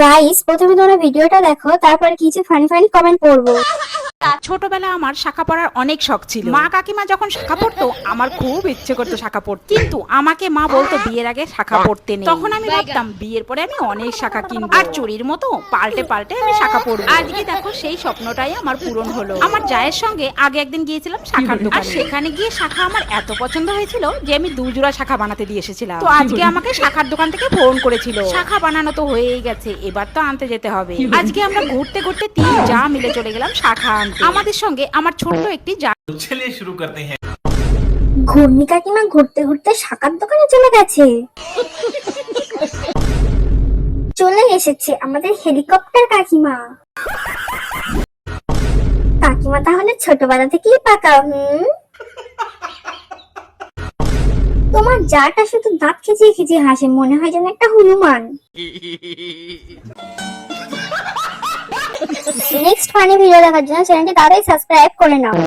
Guys, প্রথমে তোমরা ভিডিওটা দেখো, তারপরে কিছু ফানি ফানি কমেন্ট পড়বো। ছোটবেলা আমার শাখা পড়ার অনেক শখ ছিল। মা কাকিমা যখন শাখা পড়তো আমার খুব ইচ্ছে করতো শাখা পড়তে, কিন্তু আমাকে মা বলতো বিয়ের আগে শাখা পড়তে নেই। তখন আমি ভাবতাম বিয়ের পরে আমি অনেক শাখা কিনবো আর চুরির মতো পাল্টে পাল্টে আমি শাখা পড়বো। আজকে দেখো সেই স্বপ্নটাই আমার পূরণ হলো। আমার জায়ের সঙ্গে আগে একদিন গিয়েছিলাম শাখার দোকানে, আর সেখানে গিয়ে শাখা আমার এত পছন্দ হয়েছিল যে আমি 2 জোড়া শাখা বানাতে দিয়ে এসেছিলাম। তো আজকে আমাকে শাখার দোকান থেকে ফোন করেছিল, শাখা বানানো তো হয়েই গেছে, এবার তো আনতে যেতে হবে। আজকে আমরা ঘুরতে ঘুরতে 3 যা মিলে চলে গেলাম শাখা আনতে। আমাদের সঙ্গে আমার ছোট্ট একটি যা। चलिए शुरू करते हैं। ঘূর্ণি কাকিমা ঘুরতে ঘুরতে শাকার দোকানে চলে গেছে। চলে এসেছে আমাদের হেলিকপ্টার কাকিমা। কাকিমা তাহলে ছোটবেলা থেকেই পাকা। তোমার যাটা শুধু দাঁত খিচিয়ে খিচিয়ে হাসে, মনে হয় যেন একটা হনুমান। নেক্সট ফানি ভিডিও দেখার জন্য চ্যানেলটি তাড়াতাড়ি সাবস্ক্রাইব করে নাও।